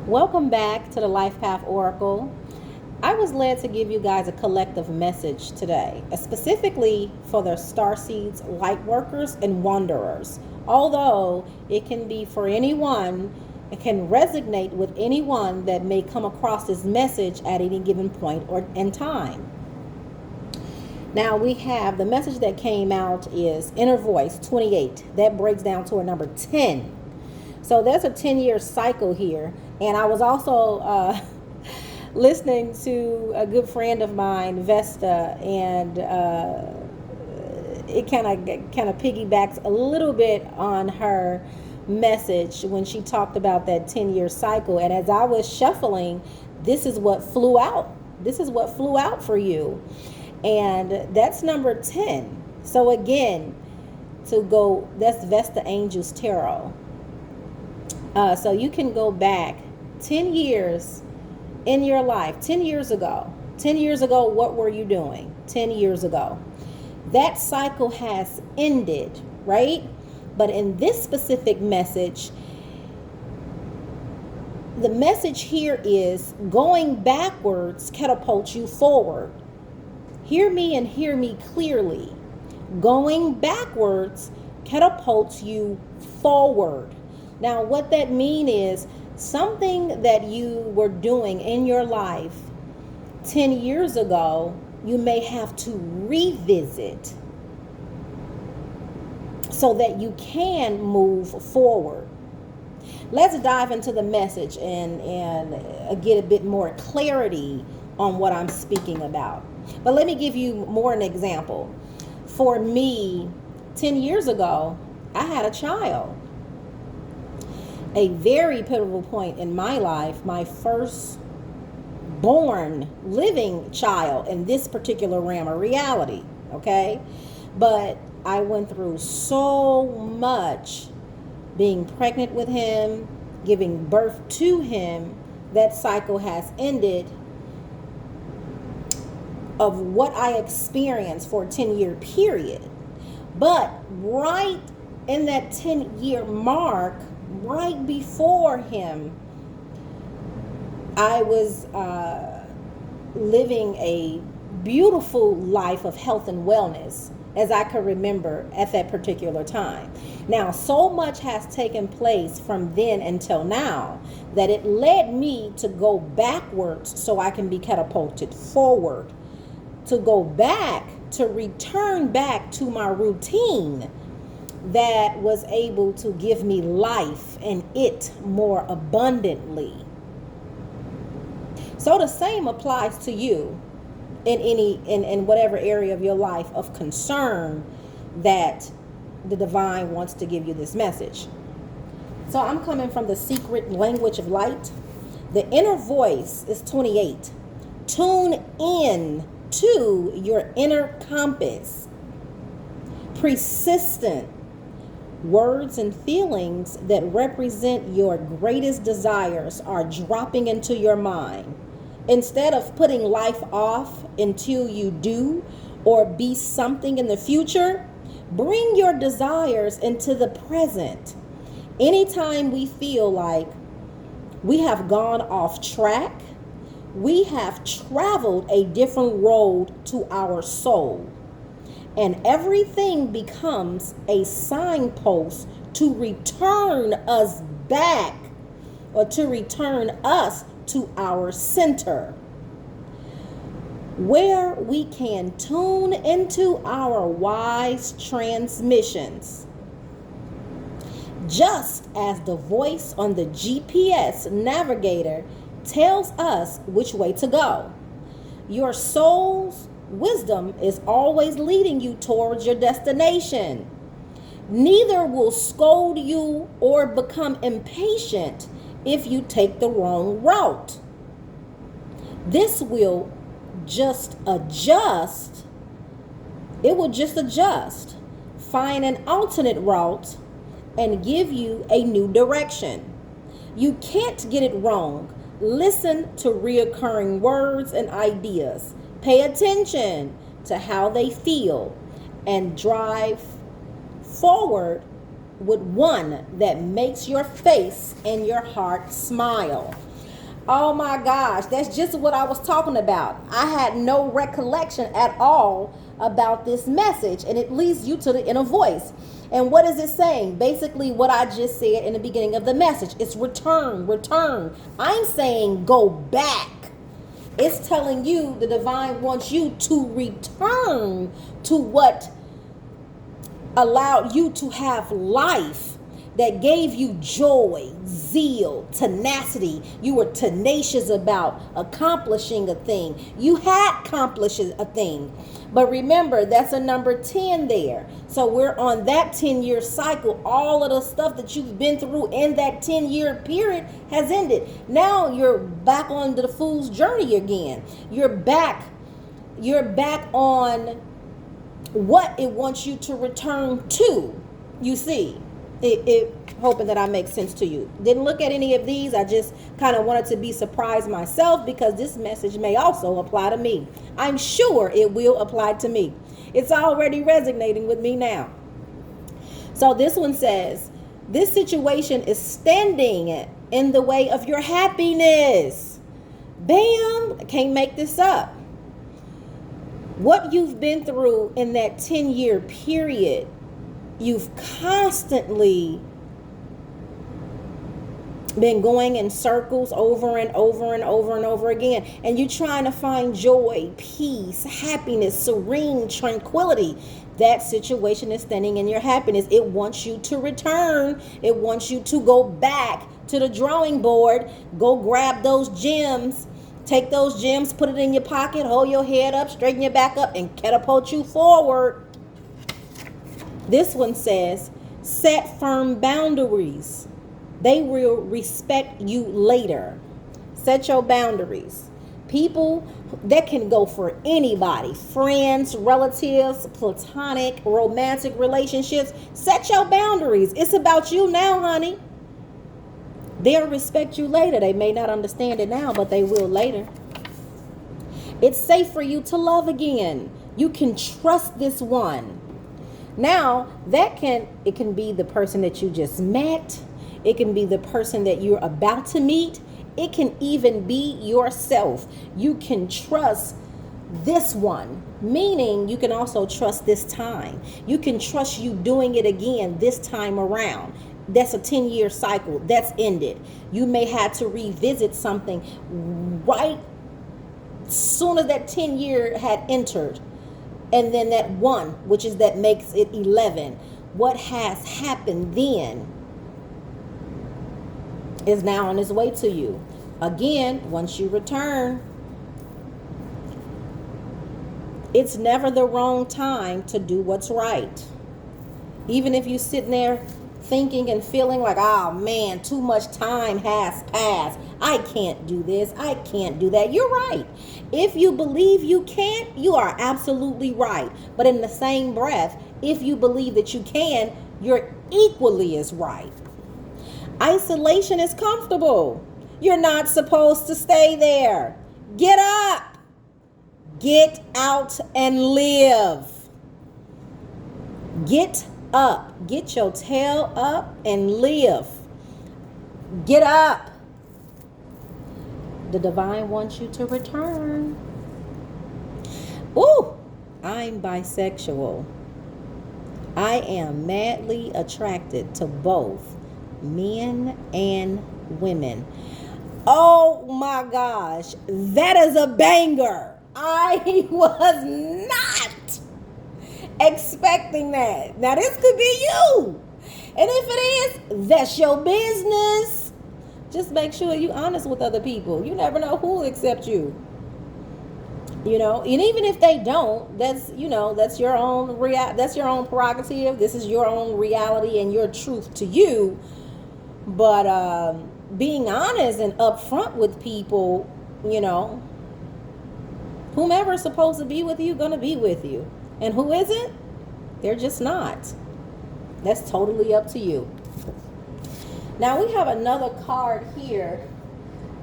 Welcome back to the LifePath Oracle. I was led to give you guys a collective message today, specifically for the Starseeds, light workers, and wanderers. Although it can be for anyone, it can resonate with anyone that may come across this message at any given point or in time. Now we have the message that came out is Inner Voice 28. That breaks down to a number 10. So there's a 10-year cycle here. And I was also listening to a good friend of mine, Vesta, and it kind of piggybacks a little bit on her message when she talked about that 10-year cycle. And as I was shuffling, this is what flew out. This is what flew out for you. And that's number 10. So again, that's Vesta Angels Tarot. So you can go back 10 years in your life, 10 years ago. 10 years ago, what were you doing? 10 years ago. That cycle has ended, right? But in this specific message, the message here is going backwards catapults you forward. Hear me and hear me clearly. Going backwards catapults you forward. Now, what that means is something that you were doing in your life 10 years ago, you may have to revisit so that you can move forward. Let's dive into the message and get a bit more clarity on what I'm speaking about. But let me give you more an example. For me, 10 years ago, I had a child. A very pivotal point in my life, my first born living child in this particular realm of reality, okay? But I went through so much being pregnant with him, giving birth to him. That cycle has ended of what I experienced for a 10-year period. But right in that 10-year mark, right before him, I was living a beautiful life of health and wellness as I could remember at that particular time. Now, so much has taken place from then until now that it led me to go backwards so I can be catapulted forward, to go back, to return back to my routine that was able to give me life and it more abundantly. So the same applies to you in whatever area of your life of concern that the divine wants to give you this message. So I'm coming from the secret language of light. The inner voice is 28. Tune in to your inner compass. Persistent words and feelings that represent your greatest desires are dropping into your mind. Instead of putting life off until you do or be something in the future, bring your desires into the present. Anytime we feel like we have gone off track, we have traveled a different road to our soul. And everything becomes a signpost to return us back or to return us to our center, where we can tune into our wise transmissions. Just as the voice on the GPS navigator tells us which way to go, your soul's wisdom is always leading you towards your destination. Neither will scold you or become impatient if you take the wrong route. This will just adjust. It will just adjust, find an alternate route, and give you a new direction. You can't get it wrong. Listen to reoccurring words and ideas. Pay attention to how they feel and drive forward with one that makes your face and your heart smile. Oh my gosh, that's just what I was talking about. I had no recollection at all about this message, and it leads you to the inner voice. And what is it saying? Basically, what I just said in the beginning of the message. It's return, return. I'm saying go back. It's telling you the divine wants you to return to what allowed you to have life, that gave you joy, zeal, tenacity. You were tenacious about accomplishing a thing. You had accomplished a thing. But remember, that's a number 10 there. So we're on that 10-year cycle. All of the stuff that you've been through in that 10-year period has ended. Now you're back on the fool's journey again. You're back on what it wants you to return to. You see, it hoping that I make sense to you. Didn't look at any of these. I just kind of wanted to be surprised myself, because this message may also apply to me. I'm sure it will apply to me. It's already resonating with me now. So this one says, this situation is standing in the way of your happiness. Bam! I can't make this up. What you've been through in that 10-year period, you've constantly been going in circles over and over and over and over again. And you're trying to find joy, peace, happiness, serene tranquility. That situation is standing in your happiness. It wants you to return. It wants you to go back to the drawing board. Go grab those gems. Take those gems, put it in your pocket, hold your head up, straighten your back up, and catapult you forward. This one says, set firm boundaries. They will respect you later. Set your boundaries. People that can go for anybody, friends, relatives, platonic, romantic relationships. Set your boundaries. It's about you now, honey. They'll respect you later. They may not understand it now, but they will later. It's safe for you to love again. You can trust this one. Now, it can be the person that you just met. It can be the person that you're about to meet. It can even be yourself. You can trust this one, meaning you can also trust this time. You can trust you doing it again this time around. That's a 10-year cycle. That's ended. You may have to revisit something right soon as that 10-year had entered. And then that one, which is that makes it 11. What has happened then is now on its way to you. Again, once you return, it's never the wrong time to do what's right. Even if you're sitting there thinking and feeling like, oh man, too much time has passed. I can't do this. I can't do that. You're right. If you believe you can't, you are absolutely right. But in the same breath, if you believe that you can, you're equally as right. Isolation is comfortable. You're not supposed to stay there. Get up. Get out and live. Get up. Get your tail up and live. Get up. The divine wants you to return. Ooh, I'm bisexual. I am madly attracted to both men and women. Oh my gosh, that is a banger. I was not expecting that. Now this could be you. And if it is, that's your business. Just make sure you're honest with other people. You never know who will accept you. You know, and even if they don't, that's your own that's your own prerogative. This is your own reality and your truth to you. But being honest and upfront with people, whomever is supposed to be with you, gonna be with you. And who isn't, they're just not. That's totally up to you. Now we have another card here.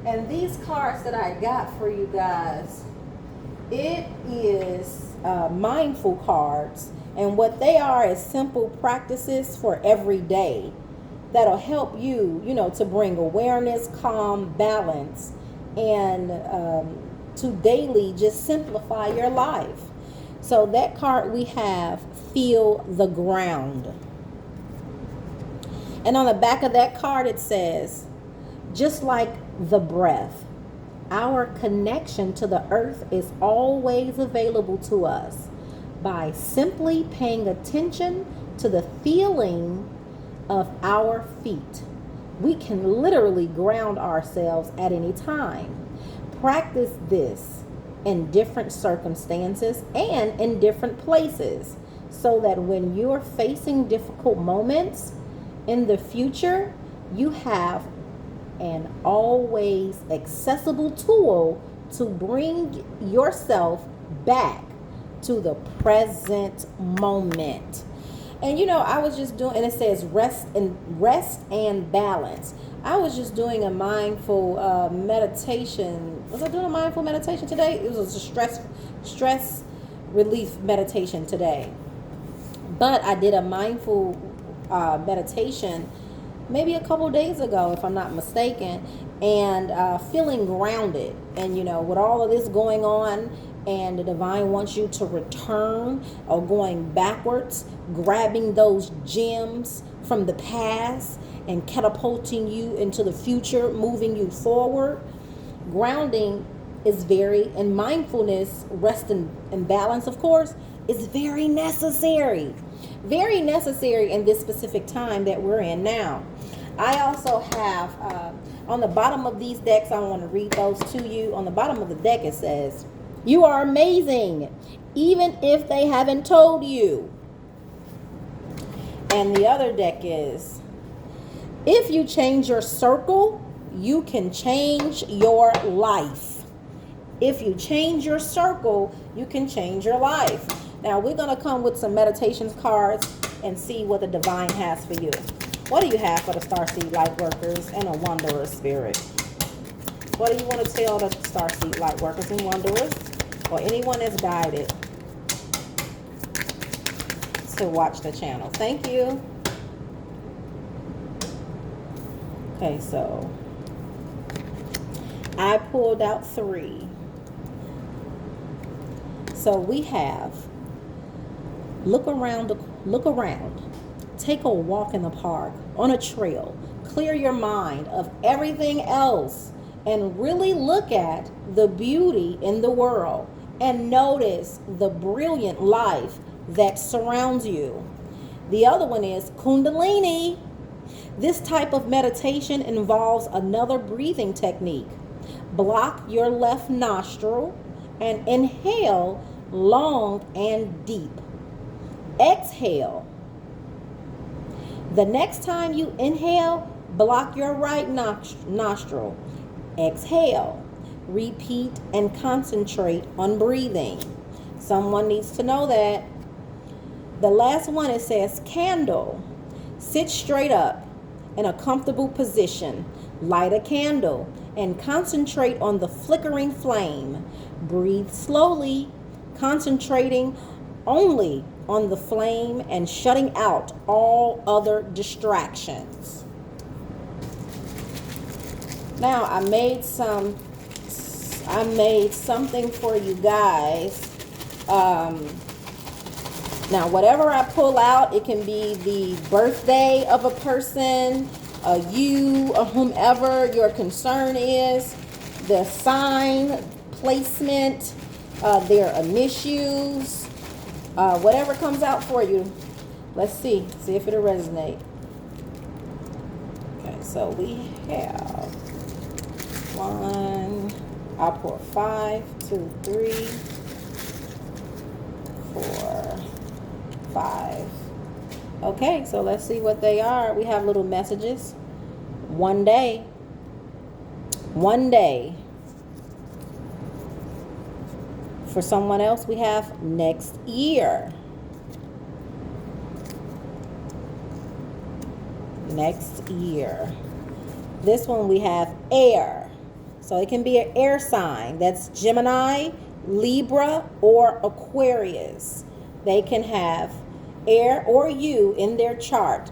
And these cards that I got for you guys, it is mindful cards. And what they are is simple practices for every day that'll help you, to bring awareness, calm, balance and to daily just simplify your life. So that card we have, feel the ground. And on the back of that card it says, just like the breath, our connection to the earth is always available to us by simply paying attention to the feeling of our feet. We can literally ground ourselves at any time. Practice this in different circumstances and in different places so that when you're facing difficult moments in the future, you have an always accessible tool to bring yourself back to the present moment. And I was just doing, and it says rest and balance. I was just doing a mindful meditation. Was I doing a mindful meditation today? It was a stress relief meditation today. But I did a mindful meditation maybe a couple days ago, if I'm not mistaken, and feeling grounded. And with all of this going on, and the divine wants you to return or going backwards, grabbing those gems from the past and catapulting you into the future, moving you forward. Grounding is and mindfulness, rest and balance, of course, is very necessary. Very necessary in this specific time that we're in now. I also have, on the bottom of these decks, I want to read those to you. On the bottom of the deck it says, you are amazing, even if they haven't told you. And the other deck is, if you change your circle, you can change your life. If you change your circle, you can change your life. Now we're going to come with some meditations cards and see what the divine has for you. What do you have for the Starseed light workers and a wanderer spirit? What do you want to tell the Starseed light workers and wanderers, or anyone that's guided to watch the channel? Thank you. Okay, so I pulled out 3. So we have look around, take a walk in the park, on a trail, clear your mind of everything else and really look at the beauty in the world and notice the brilliant life that surrounds you. The other one is Kundalini. This type of meditation involves another breathing technique. Block your left nostril and inhale long and deep. Exhale. The next time you inhale, block your right nostril. Exhale. Repeat and concentrate on breathing. Someone needs to know that. The last one, it says candle. Sit straight up in a comfortable position. Light a candle and concentrate on the flickering flame. Breathe slowly, concentrating only on the flame and shutting out all other distractions. Now I made something for you guys. Now whatever I pull out, it can be the birthday of a person, you, or whomever your concern is, the sign, placement, their initials, whatever comes out for you. Let's see if it'll resonate. Okay, so we have 1, I'll pour 5, 2, 3, 4, 5. Okay, so let's see what they are. We have little messages. One day. For someone else, we have next year. Next year. This one we have air. So it can be an air sign. That's Gemini, Libra, or Aquarius. They can have air or you in their chart.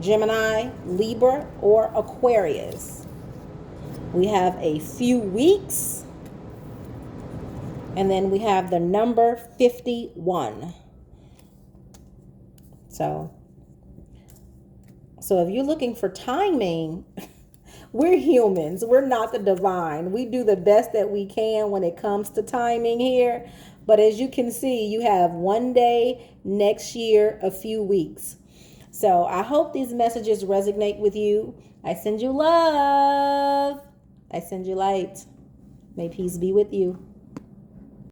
Gemini, Libra, or Aquarius. We have a few weeks. And then we have the number 51. So if you're looking for timing, we're humans. We're not the divine. We do the best that we can when it comes to timing here. But as you can see, you have one day, next year, a few weeks. So I hope these messages resonate with you. I send you love. I send you light. May peace be with you.